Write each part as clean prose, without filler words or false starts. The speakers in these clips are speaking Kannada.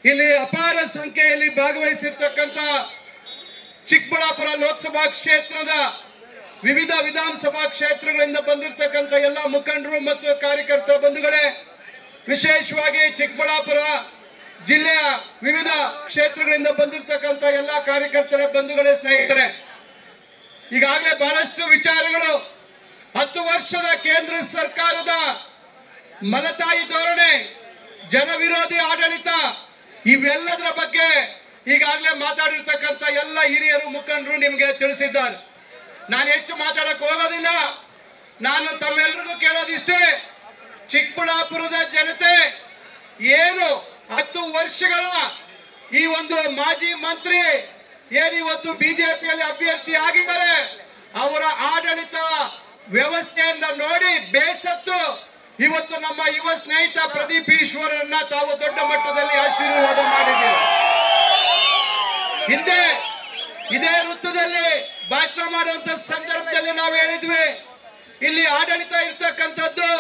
ಇಲ್ಲಿ ಅಪಾರ ಸಂಖ್ಯೆಯಲ್ಲಿ ಭಾಗವಹಿಸಿರ್ತಕ್ಕಂಥ ಚಿಕ್ಕಬಳ್ಳಾಪುರ ಲೋಕಸಭಾ ಕ್ಷೇತ್ರದ ವಿವಿಧ ವಿಧಾನಸಭಾ ಕ್ಷೇತ್ರಗಳಿಂದ ಬಂದಿರತಕ್ಕಂಥ ಎಲ್ಲ ಮುಖಂಡರು ಮತ್ತು ಕಾರ್ಯಕರ್ತ ಬಂಧುಗಳೇ, ವಿಶೇಷವಾಗಿ ಚಿಕ್ಕಬಳ್ಳಾಪುರ ಜಿಲ್ಲೆಯ ವಿವಿಧ ಕ್ಷೇತ್ರಗಳಿಂದ ಬಂದಿರತಕ್ಕಂಥ ಎಲ್ಲ ಕಾರ್ಯಕರ್ತರ ಬಂಧುಗಳೇ, ಸ್ನೇಹಿತರೆ, ಈಗಾಗಲೇ ಬಹಳಷ್ಟು ವಿಚಾರಗಳು 10 ವರ್ಷದ ಕೇಂದ್ರ ಸರ್ಕಾರದ ಮಲತಾಯಿ ಧೋರಣೆ, ಜನವಿರೋಧಿ ಆಡಳಿತ ಇವೆಲ್ಲದರ ಬಗ್ಗೆ ಈಗಾಗಲೇ ಮಾತಾಡಿರ್ತಕ್ಕಂಥ ಎಲ್ಲ ಹಿರಿಯರು ಮುಖಂಡರು ನಿಮಗೆ ತಿಳಿಸಿದ್ದಾರೆ. ನಾನು ಹೆಚ್ಚು ಮಾತಾಡಕ್ಕೆ ಹೋಗೋದಿಲ್ಲ. ನಾನು ತಮ್ಮೆಲ್ಲರಿಗೂ ಕೇಳೋದಿಷ್ಟೇ, ಚಿಕ್ಕಬಳ್ಳಾಪುರದ ಜನತೆ ಏನು 10 ವರ್ಷಗಳ ಈ ಒಂದು ಮಾಜಿ ಮಂತ್ರಿ ಏನಿವತ್ತು ಬಿಜೆಪಿಯಲ್ಲಿ ಅಭ್ಯರ್ಥಿ ಆಗಿದ್ದಾರೆ, ಅವರ ಆಡಳಿತ ವ್ಯವಸ್ಥೆಯನ್ನ ನೋಡಿ ಬೇಸತ್ತು ಇವತ್ತು ನಮ್ಮ ಯುವ ಸ್ನೇಹಿತ ಪ್ರದೀಪ್ ಈಶ್ವರನ್ನ ತಾವು ದೊಡ್ಡ ಮಟ್ಟದಲ್ಲಿ ಆಶೀರ್ವಾದ ಮಾಡಿದ್ದೀರಿ. ಹಿಂದೆ ಇದೇ ವೃತ್ತದಲ್ಲಿ ಭಾಷಣ ಮಾಡುವಂತ ಸಂದರ್ಭದಲ್ಲಿ ನಾವು ಹೇಳಿದ್ವಿ, ಇಲ್ಲಿ ಆಡಳಿತ ಇರ್ತಕ್ಕಂಥದ್ದು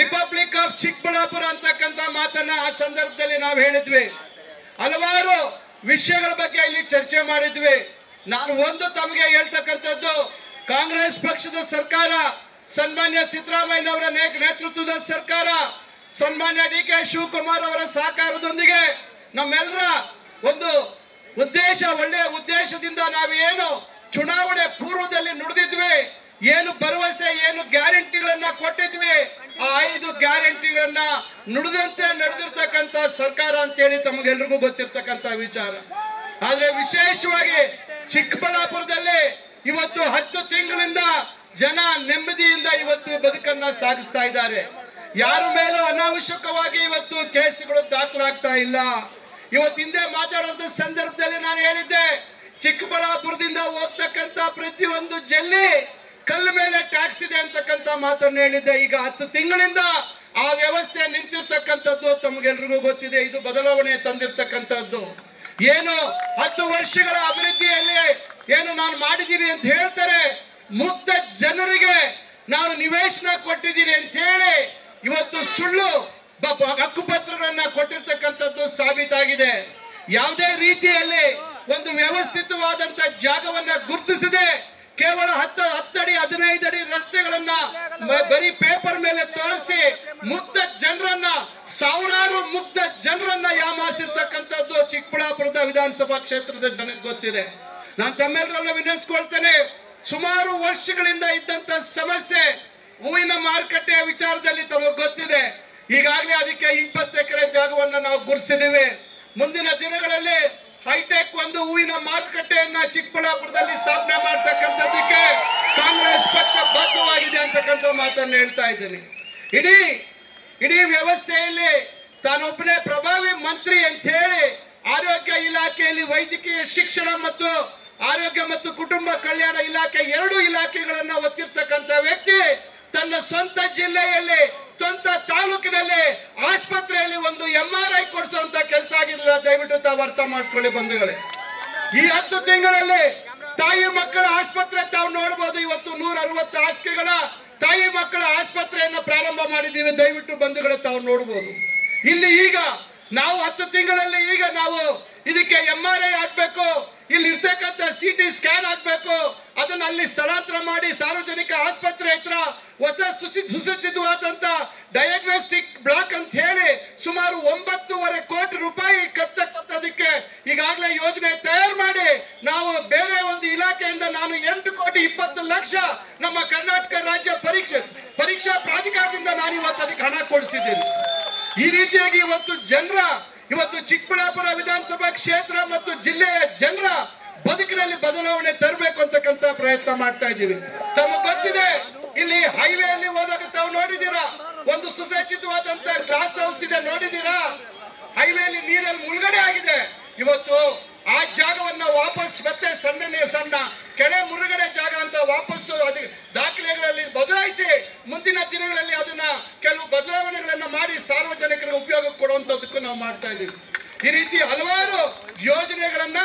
ರಿಪಬ್ಲಿಕ್ ಆಫ್ ಚಿಕ್ಕಬಳ್ಳಾಪುರ ಅಂತಕ್ಕಂಥ ಮಾತನ್ನ ಆ ಸಂದರ್ಭದಲ್ಲಿ ನಾವು ಹೇಳಿದ್ವಿ. ಹಲವಾರು ವಿಷಯಗಳ ಬಗ್ಗೆ ಇಲ್ಲಿ ಚರ್ಚೆ ಮಾಡಿದ್ವಿ. ನಾನು ಒಂದು ತಮಗೆ ಹೇಳ್ತಕ್ಕಂಥದ್ದು, ಕಾಂಗ್ರೆಸ್ ಪಕ್ಷದ ಸರ್ಕಾರ, ಸನ್ಮಾನ್ಯ ಸಿದ್ದರಾಮಯ್ಯ ಅವರ ನೇತೃತ್ವದ ಸರ್ಕಾರ, ಸನ್ಮಾನ್ಯ DK ಶಿವಕುಮಾರ್ ಅವರ ಸಹಕಾರದೊಂದಿಗೆ ನಮ್ಮೆಲ್ಲರ ಒಂದು ಉದ್ದೇಶ, ಒಳ್ಳೆಯ ಉದ್ದೇಶದಿಂದ ನಾವೇನು ಚುನಾವಣೆ ಪೂರ್ವದಲ್ಲಿ ನುಡಿದಿದ್ವಿ, ಏನು ಭರವಸೆ, ಏನು ಗ್ಯಾರಂಟಿಗಳನ್ನ ಕೊಟ್ಟಿದ್ವಿ, ಆ 5 ಗ್ಯಾರಂಟಿಗಳನ್ನ ನುಡಿದಂತೆ ನಡೆದಿರ್ತಕ್ಕಂಥ ಸರ್ಕಾರ ಅಂತೇಳಿ ತಮಗೆಲ್ರಿಗೂ ಗೊತ್ತಿರ್ತಕ್ಕಂಥ ವಿಚಾರ. ಆದ್ರೆ ವಿಶೇಷವಾಗಿ ಚಿಕ್ಕಬಳ್ಳಾಪುರದಲ್ಲಿ ಇವತ್ತು 10 ತಿಂಗಳಿಂದ ಜನ ನೆಮ್ಮದಿಯಿಂದ ಇವತ್ತು ಬದುಕನ್ನ ಸಾಗಿಸ್ತಾ ಇದ್ದಾರೆ. ಯಾರ ಮೇಲೂ ಅನಾವಶ್ಯಕವಾಗಿ ಇವತ್ತು ಕೇಸುಗಳು ದಾಖಲಾಗ್ತಾ ಇಲ್ಲ. ಇವತ್ತು ಹಿಂದೆ ಮಾತಾಡುವಂತ ಸಂದರ್ಭದಲ್ಲಿ ನಾನು ಹೇಳಿದ್ದೆ, ಚಿಕ್ಕಬಳ್ಳಾಪುರದಿಂದ ಹೋಗ್ತಕ್ಕಂಥ ಪ್ರತಿಯೊಂದು ಜಲ್ಲಿ ಕಲ್ಲು ಮೇಲೆ ಟ್ಯಾಕ್ಸ್ ಇದೆ ಅಂತಕ್ಕಂಥ ಮಾತನ್ನು ಹೇಳಿದ್ದೆ. ಈಗ 10 ತಿಂಗಳಿಂದ ಆ ವ್ಯವಸ್ಥೆ ನಿಂತಿರ್ತಕ್ಕಂಥದ್ದು ತಮಗೆಲ್ರಿಗೂ ಗೊತ್ತಿದೆ. ಇದು ಬದಲಾವಣೆ ತಂದಿರ್ತಕ್ಕಂಥದ್ದು. ಏನು 10 ವರ್ಷಗಳ ಅಭಿವೃದ್ಧಿಯಲ್ಲಿ ಏನು ನಾನು ಮಾಡಿದ್ದೀನಿ ಅಂತ ಹೇಳ್ತಾರೆ, ಮುಕ್ತ ಜನರಿಗೆ ನಾನು ನಿವೇಶನ ಕೊಟ್ಟಿದ್ದೀನಿ ಅಂತ ಹೇಳಿ ಇವತ್ತು ಸುಳ್ಳು ಹಕ್ಕುಪತ್ರಗಳನ್ನ ಕೊಟ್ಟಿರ್ತಕ್ಕಂಥದ್ದು ಸಾಬೀತಾಗಿದೆ. ಯಾವುದೇ ರೀತಿಯಲ್ಲಿ ಒಂದು ವ್ಯವಸ್ಥಿತವಾದಂತ ಜಾಗವನ್ನ ಗುರುತಿಸದೆ ಕೇವಲ 10 ಅಡಿ 15 ಅಡಿ ರಸ್ತೆಗಳನ್ನ ಬರೀ ಪೇಪರ್ ಮೇಲೆ ತೋರಿಸಿ ಮುಗ್ಧ ಜನರನ್ನ, ಸಾವಿರಾರು ಮುಗ್ಧ ಜನರನ್ನ ಯಾಮಾರಿಸಿರ್ತಕ್ಕಂಥದ್ದು ಚಿಕ್ಕಬಳ್ಳಾಪುರದ ವಿಧಾನಸಭಾ ಕ್ಷೇತ್ರದ ಜನಕ್ಕೆ ಗೊತ್ತಿದೆ. ನಾನು ತಮ್ಮೆಲ್ಲರನ್ನ ವಿನಂತಿಸ್ಕೊಳ್ತೇನೆ, ಸುಮಾರು ವರ್ಷಗಳಿಂದ ಇದ್ದಂತ ಸಮಸ್ಯೆ ಹೂವಿನ ಮಾರುಕಟ್ಟೆಯ ವಿಚಾರದಲ್ಲಿ ತಮಗೆ ಗೊತ್ತಿದೆ. ಈಗಾಗಲೇ ಅದಕ್ಕೆ 20 ಎಕರೆ ಜಾಗವನ್ನ ನಾವು ಗುರುತಿಸಿದ್ದೀವಿ. ಮುಂದಿನ ದಿನಗಳಲ್ಲಿ ಹೈಟೆಕ್ ಒಂದು ಹೂವಿನ ಮಾರುಕಟ್ಟೆಯನ್ನ ಚಿಕ್ಕಬಳ್ಳಾಪುರದಲ್ಲಿ ಸ್ಥಾಪನೆ ಮಾಡ್ತಕ್ಕಂಥದ್ದಕ್ಕೆ ಕಾಂಗ್ರೆಸ್ ಪಕ್ಷ ಬದ್ಧವಾಗಿದೆ ಅಂತಕ್ಕಂಥ ಮಾತನ್ನು ಹೇಳ್ತಾ ಇದ್ದೀನಿ. ಇಡೀ ವ್ಯವಸ್ಥೆಯಲ್ಲಿ ತಾನೊಬ್ಬನೇ ಪ್ರಭಾವಿ ಮಂತ್ರಿ ಅಂತ ಹೇಳಿ ಆರೋಗ್ಯ ಇಲಾಖೆಯಲ್ಲಿ ವೈದ್ಯಕೀಯ ಶಿಕ್ಷಣ ಮತ್ತು ಆರೋಗ್ಯ ಮತ್ತು ಕುಟುಂಬ ಕಲ್ಯಾಣ ಇಲಾಖೆ 2 ಇಲಾಖೆಗಳನ್ನ ಒತ್ತಿರ್ತಕ್ಕಂಥ ವ್ಯಕ್ತಿ ತನ್ನ ಸ್ವಂತ ಜಿಲ್ಲೆಯಲ್ಲಿ, ಸ್ವಂತ ತಾಲೂಕಿನಲ್ಲಿ ಆಸ್ಪತ್ರೆಯಲ್ಲಿ ಒಂದು MRI ಕೊಡಿಸುವಂತ ಕೆಲಸ ಆಗಿರಲಿಲ್ಲ. ದಯವಿಟ್ಟು ತಾವು ಅರ್ಥ ಮಾಡ್ಕೊಳ್ಳಿ ಬಂಧುಗಳೇ. ಈ 10 ತಿಂಗಳಲ್ಲಿ ತಾಯಿ ಮಕ್ಕಳ ಆಸ್ಪತ್ರೆ ತಾವು ನೋಡಬಹುದು. ಇವತ್ತು 160 ಹಾಸಿಗೆಗಳ ತಾಯಿ ಮಕ್ಕಳ ಆಸ್ಪತ್ರೆಯನ್ನು ಪ್ರಾರಂಭ ಮಾಡಿದ್ದೀವಿ. ದಯವಿಟ್ಟು ಬಂಧುಗಳೇ ತಾವು ನೋಡಬಹುದು. ಇಲ್ಲಿ ಈಗ ನಾವು 10 ತಿಂಗಳಲ್ಲಿ ಈಗ ನಾವು ಇದಕ್ಕೆ MRI ಆಗ್ಬೇಕು, ಇಲ್ಲಿ ಇರ್ತಕ್ಕಂಥ CT ಸ್ಕ್ಯಾನ್ ಆಗ್ಬೇಕು, ಅದನ್ನ ಅಲ್ಲಿ ಸ್ಥಳಾಂತರ ಮಾಡಿ ಸಾರ್ವಜನಿಕ ಆಸ್ಪತ್ರೆ ಹತ್ರ ಹೊಸ ಸುಸಜ್ಜಿತವಾದಂತ ಡಯಾಗ್ನೋಸ್ಟಿಕ್ ಬ್ಲಾಕ್ ಅಂತ ಹೇಳಿ ಸುಮಾರು 9.5 ಕೋಟಿ ರೂಪಾಯಿ ಕಟ್ಟತಕ್ಕಂಥದಕ್ಕೆ ಈಗಾಗಲೇ ಯೋಜನೆ ತಯಾರು ಮಾಡಿ ನಾವು ಬೇರೆ ಒಂದು ಇಲಾಖೆಯಿಂದ ನಾನು 8,20,00,000 ನಮ್ಮ ಕರ್ನಾಟಕ ರಾಜ್ಯ ಪರೀಕ್ಷಾ ಪ್ರಾಧಿಕಾರದಿಂದ ನಾನು ಇವತ್ತು ಅದಕ್ಕೆ ಹಣ ಕೊಡಿಸಿದ್ದೀನಿ. ಈ ರೀತಿಯಾಗಿ ಇವತ್ತು ಚಿಕ್ಕಬಳ್ಳಾಪುರ ವಿಧಾನಸಭಾ ಕ್ಷೇತ್ರ ಮತ್ತು ಜಿಲ್ಲೆಯ ಜನರ ಬದುಕಿನಲ್ಲಿ ಬದಲಾವಣೆ ತರಬೇಕು ಅಂತಕ್ಕಂಥ ಪ್ರಯತ್ನ ಮಾಡ್ತಾ ಇದ್ದೀವಿ. ತಮಗೆ ಗೊತ್ತಿದೆ, ಇಲ್ಲಿ ಹೈವೇಯಲ್ಲಿ ಹೋದಾಗ ತಾವು ನೋಡಿದೀರಾ, ಒಂದು ಸುಸಜ್ಜಿತವಾದಂತ ಗ್ಲಾಸ್ ಹೌಸ್ ಇದೆ, ನೋಡಿದೀರಾ? ಹೈವೇಲಿ ನೀರಲ್ಲಿ ಮುಳುಗಡೆ ಆಗಿದೆ. ಇವತ್ತು ಆ ಜಾಗವನ್ನ ವಾಪಸ್ ಮತ್ತೆ ಸಣ್ಣ ಕೆಳೆ ಮುರುಗಡೆ ಜಾಗ ಅಂತ ವಾಪಸ್ಸು ದಾಖಲೆಗಳಲ್ಲಿ ಬದಲಾಯಿಸಿ ಮುಂದಿನ ದಿನಗಳಲ್ಲಿ ಅದನ್ನ ಕೆಲವು ಬದಲಾವಣೆಗಳನ್ನ ಮಾಡಿ ಸಾರ್ವಜನಿಕರಿಗೆ ಉಪಯೋಗ ಕೊಡುವಂತದಕ್ಕೂ ನಾವು ಮಾಡ್ತಾ ಇದ್ದೀವಿ. ಈ ರೀತಿ ಹಲವಾರು ಯೋಜನೆಗಳನ್ನ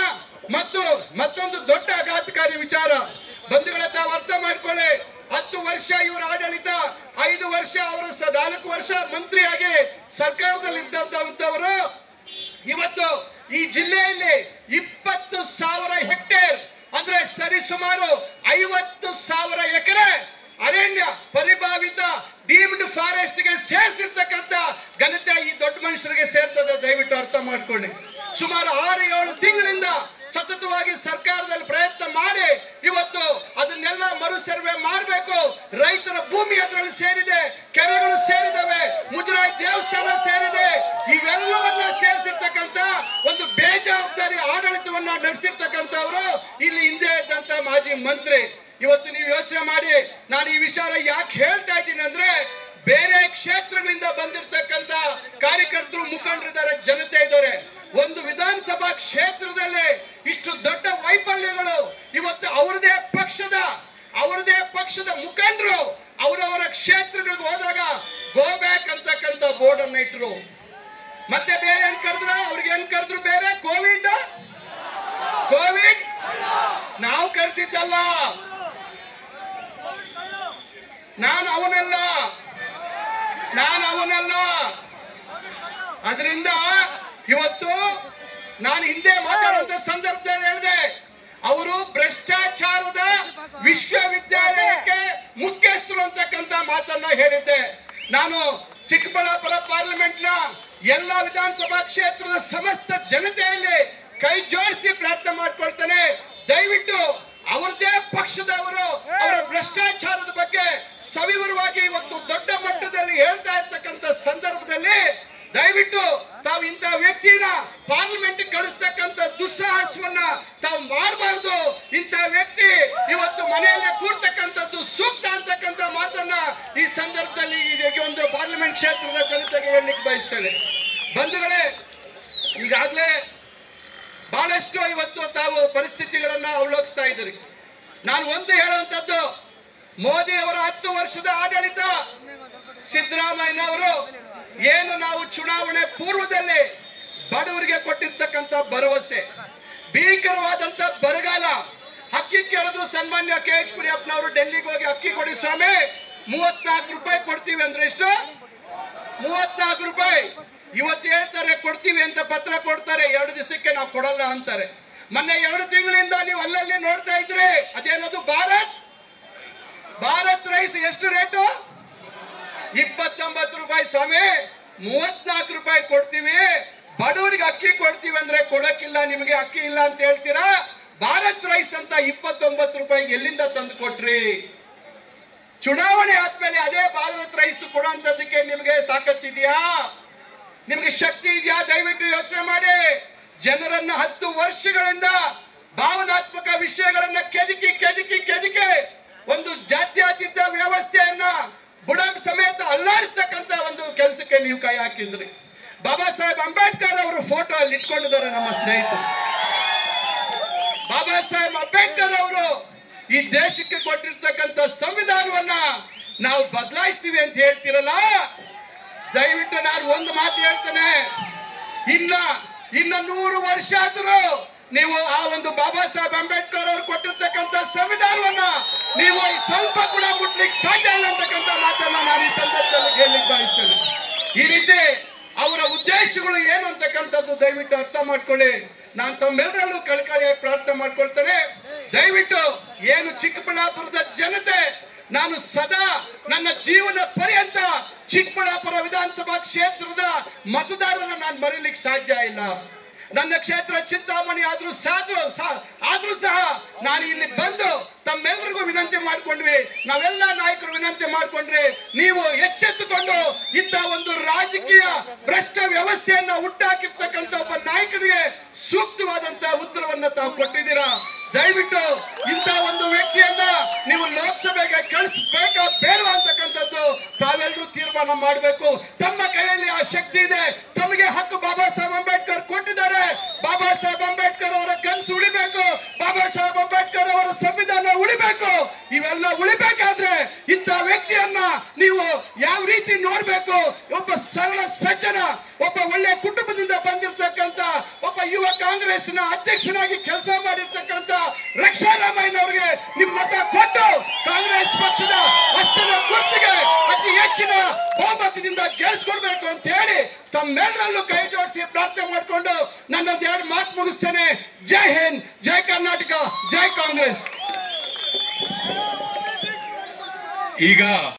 ಮತ್ತೊಂದು ದೊಡ್ಡ ಆಘಾತಕಾರಿ ವಿಚಾರ ಬಂಧುಗಳೇ, ತಾವು ಅರ್ಥ ಮಾಡ್ಕೊಳ್ಳಿ. 10 ವರ್ಷ ಇವರ ಆಡಳಿತ, 5 ವರ್ಷ ಅವರು 4 ವರ್ಷ ಮಂತ್ರಿಯಾಗಿ ಸರ್ಕಾರದಲ್ಲಿ ಇದ್ದಂತವರು ಇವತ್ತು ಈ ಜಿಲ್ಲೆಯಲ್ಲಿ 20,000 ಹೆಕ್ಟೇರ್ ಅಂದ್ರೆ ಸರಿಸುಮಾರು 50,000 ಎಕರೆ ಅರಣ್ಯ ಪರಿಭಾವಿತ ಡೀಮ್ಡ್ ಫಾರೆಸ್ಟ್ ಗೆ ಸೇರಿಸಿರ್ತಕ್ಕಂಥ ಘನತೆ ಈ ದೊಡ್ಡ ಮನುಷ್ಯರಿಗೆ ಸೇರ್ತದೆ. ದಯವಿಟ್ಟು ಅರ್ಥ ಮಾಡ್ಕೊಳ್ಳಿ. ಸುಮಾರು 6-7 ತಿಂಗಳಿಂದ ಸತತವಾಗಿ ಸರ್ಕಾರದಲ್ಲಿ ಪ್ರಯತ್ನ ಮಾಡಿ ಇವತ್ತು ಅದನ್ನೆಲ್ಲ ಮರು ಸರ್ವೆ ಮಾಡಬೇಕು. ರೈತರ ಭೂಮಿ ಅದರಲ್ಲಿ ಸೇರಿದೆ, ಕೆರೆಗಳು ಸೇರಿದವೆ, ಮುಜರಾಯಿ ದೇವಸ್ಥಾನ ಸೇರಿದೆ. ಇವೆಲ್ಲವನ್ನ ಸೇರಿಸಿರ್ತಕ್ಕಂಥ ಒಂದು ಬೇಜವಾಬ್ದಾರಿ ಆಡಳಿತವನ್ನ ನಡೆಸಿರ್ತಕ್ಕಂಥವ್ರು ಇಲ್ಲಿ ಹಿಂದೆ ಇದ್ದಂತ ಮಾಜಿ ಮಂತ್ರಿ. ಇವತ್ತು ನೀವು ಯೋಚನೆ ಮಾಡಿ, ನಾನು ಈ ವಿಚಾರ ಯಾಕೆ ಹೇಳ್ತಾ ಇದ್ದೀನಿ ಅಂದ್ರೆ, ಬೇರೆ ಕ್ಷೇತ್ರಗಳಿಂದ ಬಂದಿರತಕ್ಕಂತ ಕಾರ್ಯಕರ್ತರು, ಮುಖಂಡರಿದ್ದಾರೆ, ಜನತೆ ಇದ್ದಾರೆ. ಒಂದು ವಿಧಾನಸಭಾ ಕ್ಷೇತ್ರದಲ್ಲಿ ಇಷ್ಟು ದೊಡ್ಡ ವೈಫಲ್ಯಗಳು ಇವತ್ತು ಅವರದೇ ಪಕ್ಷದ ಮುಖಂಡರು ಅವರವರ ಕ್ಷೇತ್ರಗಳಿಗೆ ಹೋದಾಗ ಗೋ ಬ್ಯಾಕ್ ಅಂತಕ್ಕಂಥ ಬೋರ್ಡ್ ಅನ್ನ ಇಟ್ರು. ಮತ್ತೆ ಬೇರೆ ಏನ್ ಕರೆದ್ರು, ಅವ್ರಿಗೆ ಏನ್ ಕರೆದ್ರು, ಬೇರೆ ಕೋವಿಡ್ ನಾವು ಕರೆದಿದ್ದಲ್ಲ, ನಾನು ಅವನಲ್ಲ. ಅದರಿಂದ ಇವತ್ತು ನಾನು ಹಿಂದೆ ಮಾತಾಡುವಂತ ಸಂದರ್ಭದಲ್ಲಿ ಹೇಳಿದೆ, ಅವರು ಭ್ರಷ್ಟಾಚಾರದ ವಿಶ್ವವಿದ್ಯಾಲಯಕ್ಕೆ ಮುಖ್ಯಸ್ಥರು ಅಂತಕ್ಕಂಥ ಮಾತನ್ನ ಹೇಳಿದ್ದೆ. ನಾನು ಚಿಕ್ಕಬಳ್ಳಾಪುರ ಪಾರ್ಲಿಮೆಂಟ್ ನ ಎಲ್ಲಾ ವಿಧಾನಸಭಾ ಕ್ಷೇತ್ರದ ಸಮಸ್ತ ಜನತೆಯಲ್ಲಿ ಕೈ ಜೋಡಿಸಿ ಪ್ರಾರ್ಥನೆ ಮಾಡ್ಕೊಳ್ತೇನೆ, ದಯವಿಟ್ಟು ಅವರದೇ ಪಕ್ಷದವರು ಅವರ ಭ್ರಷ್ಟಾಚಾರದ ಬಗ್ಗೆ ಸವಿವರವಾಗಿ ಇವತ್ತು ದೊಡ್ಡ ಮಟ್ಟದಲ್ಲಿ ಹೇಳ್ತಾ ಇರ್ತಕ್ಕಂಥ ಸಂದರ್ಭದಲ್ಲಿ ದಯವಿಟ್ಟು ತಾವು ಇಂಥ ವ್ಯಕ್ತಿನ ಪಾರ್ಲಿಮೆಂಟ್ ಕಳಿಸ್ತಕ್ಕಂಥ ದುಸ್ಸಾಹಸವನ್ನ ತಾವು ಮಾಡಬಾರ್ದು. ಇಂಥ ವ್ಯಕ್ತಿ ಇವತ್ತು ಮನೆಯಲ್ಲೇ ಕೂರ್ತಕ್ಕಂಥದ್ದು ಸೂಕ್ತ ಅಂತಕ್ಕಂಥ ಮಾತನ್ನ ಈ ಸಂದರ್ಭದಲ್ಲಿ ಒಂದು ಪಾರ್ಲಿಮೆಂಟ್ ಕ್ಷೇತ್ರದ ಜನತೆಗೆ ಹೇಳಲಿಕ್ಕೆ ಬಯಸ್ತೇನೆ. ಬಂಧುಗಳೇ, ಈಗಾಗಲೇ ಬಹಳಷ್ಟು ಇವತ್ತು ತಾವು ಪರಿಸ್ಥಿತಿಗಳನ್ನ ಅವಲೋಕಿಸ್ತಾ ಇದ್ದೀರಿ. ನಾನು ಒಂದು ಹೇಳುವಂತದ್ದು, ಮೋದಿ ಅವರ 10 ವರ್ಷದ ಆಡಳಿತ, ಸಿದ್ದರಾಮಯ್ಯನವರು ಏನು ನಾವು ಚುನಾವಣೆ ಪೂರ್ವದಲ್ಲಿ ಬಡವರಿಗೆ ಕೊಟ್ಟಿರ್ತಕ್ಕಂಥ ಭರವಸೆ, ಭೀಕರವಾದಂತ ಬರಗಾಲ, ಅಕ್ಕಿ ಕೇಳಿದ್ರು ಸನ್ಮಾನ್ಯ KH ಮುನಿಯಪ್ಪನವರು ಡೆಲ್ಲಿಗೆ ಹೋಗಿ ಅಕ್ಕಿ ಕೊಡಿ ಸ್ವಾಮಿ, 34 ರೂಪಾಯಿ ಕೊಡ್ತೀವಿ ಅಂದ್ರೆ ಎಷ್ಟು? 34 ರೂಪಾಯಿ. ಇವತ್ತು ಹೇಳ್ತಾರೆ ಕೊಡ್ತೀವಿ ಅಂತ ಪತ್ರ ಕೊಡ್ತಾರೆ, 2 ದಿವಸಕ್ಕೆ ನಾವು ಕೊಡಲ್ಲ ಅಂತಾರೆ. ಮೊನ್ನೆ 2 ತಿಂಗಳಿಂದ ನೀವು ಅಲ್ಲಲ್ಲಿ ನೋಡ್ತಾ ಇದ್ರಿ, ಅದೇನದು ಭಾರತ್ ರೈಸ್ ಎಷ್ಟು ರೇಟು? 29 ರೂಪಾಯಿ ಸ್ವಾಮಿ, 34 ರೂಪಾಯಿ ಕೊಡ್ತೀವಿ. ಬಡವರಿಗೆ ಅಕ್ಕಿ ಕೊಡ್ತೀವಿ ಅಂದ್ರೆ ಕೊಡಕ್ಕಿಲ್ಲ, ನಿಮಗೆ ಅಕ್ಕಿ ಇಲ್ಲ ಅಂತ ಹೇಳ್ತೀರಾ. ಭಾರತ್ ರೈಸ್ ಅಂತ 29 ರೂಪಾಯಿಗೆ ಎಲ್ಲಿಂದ ತಂದು ಕೊಟ್ರಿ? ಚುನಾವಣೆ ಆದ್ಮೇಲೆ ಅದೇ ಭಾರತ್ ರೈಸ್ ಕೊಡುವಂತದಕ್ಕೆ ನಿಮಗೆ ತಾಕತ್ತಿದೆಯಾ? ನಿಮಗೆ ಶಕ್ತಿ ಇದೆಯಾ? ದಯವಿಟ್ಟು ಯೋಚನೆ ಮಾಡಿ. ಜನರನ್ನ 10 ವರ್ಷಗಳಿಂದ ಭಾವನಾತ್ಮಕ ವಿಷಯಗಳನ್ನ ಕೆದಕಿ ಒಂದು ಜಾತ್ಯತೀತ ವ್ಯವಸ್ಥೆಯನ್ನ ಬುಡ ಸಮೇತ ಅಲ್ಲಾಡಿಸ್ತಕ್ಕಂತ ಒಂದು ಕೆಲಸಕ್ಕೆ ನೀವು ಕೈ ಹಾಕಿದ್ರಿ. ಬಾಬಾ ಸಾಹೇಬ್ ಅಂಬೇಡ್ಕರ್ ಅವರು ಫೋಟೋ ಅಲ್ಲಿ ಇಟ್ಕೊಂಡಿದ್ದಾರೆ ನಮ್ಮ ಸ್ನೇಹಿತರು. ಬಾಬಾ ಸಾಹೇಬ್ ಅಂಬೇಡ್ಕರ್ ಅವರು ಈ ದೇಶಕ್ಕೆ ಕೊಟ್ಟಿರ್ತಕ್ಕಂಥ ಸಂವಿಧಾನವನ್ನ ನಾವು ಬದಲಾಯಿಸ್ತೀವಿ ಅಂತ ಹೇಳ್ತಿರಲ್ಲ, ದಯವಿಟ್ಟು ನಾನು ಒಂದು ಮಾತು ಹೇಳ್ತೇನೆ, ಇನ್ನ 100 ವರ್ಷ ಆದರೂ ನೀವು ಆ ಒಂದು ಬಾಬಾ ಸಾಹೇಬ್ ಅಂಬೇಡ್ಕರ್ ಅವರು ಕೊಟ್ಟಿರ್ತಕ್ಕಂಥ ಸಂವಿಧಾನವನ್ನ ನೀವು ಸ್ವಲ್ಪ ಕೂಡ ಮುಟ್ಲಿಕ್ಕೆ ಸಾಧ್ಯ ಇಲ್ಲ ಅಂತಕ್ಕಂಥ ಮಾತನ್ನ ನಾನು ಈ ಸಂದರ್ಭದಲ್ಲಿ ಹೇಳಲಿಕ್ಕೆ ಬಯಸ್ತೇನೆ. ಈ ರೀತಿ ಅವರ ಉದ್ದೇಶಗಳು ಏನು ಅಂತಕ್ಕಂಥದ್ದು ದಯವಿಟ್ಟು ಅರ್ಥ ಮಾಡ್ಕೊಳ್ಳಿ. ನಾನು ತಮ್ಮೆಲ್ಲರಲ್ಲೂ ಕಳಕಳಿಯಾಗಿ ಪ್ರಾರ್ಥನೆ ಮಾಡ್ಕೊಳ್ತೇನೆ. ದಯವಿಟ್ಟು ಏನು ಚಿಕ್ಕಬಳ್ಳಾಪುರದ ಜನತೆ, ನಾನು ಸದಾ ನನ್ನ ಜೀವನ ಪರ್ಯಂತ ಚಿಕ್ಕಬಳ್ಳಾಪುರ ವಿಧಾನಸಭಾ ಕ್ಷೇತ್ರದ ಮತದಾರರನ್ನ ನಾನು ಮರೀಲಿಕ್ಕೆ ಸಾಧ್ಯ ಇಲ್ಲ. ನನ್ನ ಕ್ಷೇತ್ರ ಚಿಂತಾಮಣಿ ಆದ್ರೂ ಸಹ ನಾನು ಇಲ್ಲಿ ಬಂದು ತಮ್ಮೆಲ್ಲರಿಗೂ ವಿನಂತಿ ಮಾಡ್ಕೊಂಡ್ವಿ, ನಾವೆಲ್ಲ ನಾಯಕರು ವಿನಂತಿ ಮಾಡ್ಕೊಂಡ್ರಿ, ನೀವು ಎಚ್ಚೆತ್ತುಕೊಂಡು ಇಂಥ ಒಂದು ರಾಜಕೀಯ ಭ್ರಷ್ಟ ವ್ಯವಸ್ಥೆಯನ್ನ ಹುಟ್ಟಾಕಿರ್ತಕ್ಕಂಥ ಒಬ್ಬ ನಾಯಕನಿಗೆ ಸೂಕ್ತವಾದಂತ ಉತ್ತರವನ್ನ ತಾವು ಕೊಟ್ಟಿದ್ದೀರಾ. ದಯವಿಟ್ಟು ಇಂಥ ಒಂದು ವ್ಯಕ್ತಿಯನ್ನ ನೀವು ಲೋಕಸಭೆಗೆ ಕಳಿಸ್ಬೇಕಾ ಬೇಡವಾ ಅಂತಕ್ಕಂಥದ್ದು ತಾವೆಲ್ಲರೂ ತೀರ್ಮಾನ ಮಾಡಬೇಕು. ತಮ್ಮ ಕೈಯಲ್ಲಿ ಆ ಶಕ್ತಿ ಇದೆ, ತಮಗೆ ಹಕ್ಕು ಬಾಬಾ ಸಾಹೇಬ್ ಅಂಬೇಡ್ಕರ್ ಕೊಟ್ಟಿದ್ದಾರೆ. ಬಾಬಾ ಸಾಹೇಬ್ ಅಂಬೇಡ್ಕರ್ ಅವರ ಕನಸು ಉಳಿಬೇಕು, ಬಾಬಾ ಸಾಹೇಬ್ ಅಂಬೇಡ್ಕರ್ ಅವರ ಸಂವಿಧಾನ ಉಳಿಬೇಕು. ಇವೆಲ್ಲ ಉಳಿಬೇಕಾದ್ರೆ ಇಂಥ ವ್ಯಕ್ತಿಯನ್ನ ನೀವು ಯಾವ ರೀತಿ ನೋಡ್ಬೇಕು? ಒಬ್ಬ ಸರಳ ಸಜ್ಜನ, ಒಬ್ಬ ಒಳ್ಳೆ ಕುಟುಂಬದಿಂದ ಬಂದಿರತಕ್ಕಂತ ಒಬ್ಬ ಯುವ ಈಗಿರುವ ಕಾಂಗ್ರೆಸ್ನ ಅಧ್ಯಕ್ಷನಾಗಿ ಕೆಲಸ ಮಾಡಿರ್ತಕ್ಕಂಥ ರಕ್ಷಾರಾಮಯ್ಯನವರಿಗೆ ನಿಮ್ಮ ಮತ ಕೊಟ್ಟು ಕಾಂಗ್ರೆಸ್ ಪಕ್ಷದ ಹಸ್ತದ ಗುರುತಿಗೆ ಅತಿ ಹೆಚ್ಚಿನ ಬಹುಮತದಿಂದ ಗೆಲ್ಸ್ಕೊಡ್ಬೇಕು ಅಂತ ಹೇಳಿ ತಮ್ಮೆಲ್ಲರಲ್ಲೂ ಕೈ ಜೋಡಿಸಿ ಪ್ರಾರ್ಥನೆ ಮಾಡಿಕೊಂಡು ನನ್ನೊಂದು 2 ಮಾತು ಮುಗಿಸ್ತೇನೆ. ಜೈ ಹಿಂದ್, ಜೈ ಕರ್ನಾಟಕ, ಜೈ ಕಾಂಗ್ರೆಸ್. ಈಗ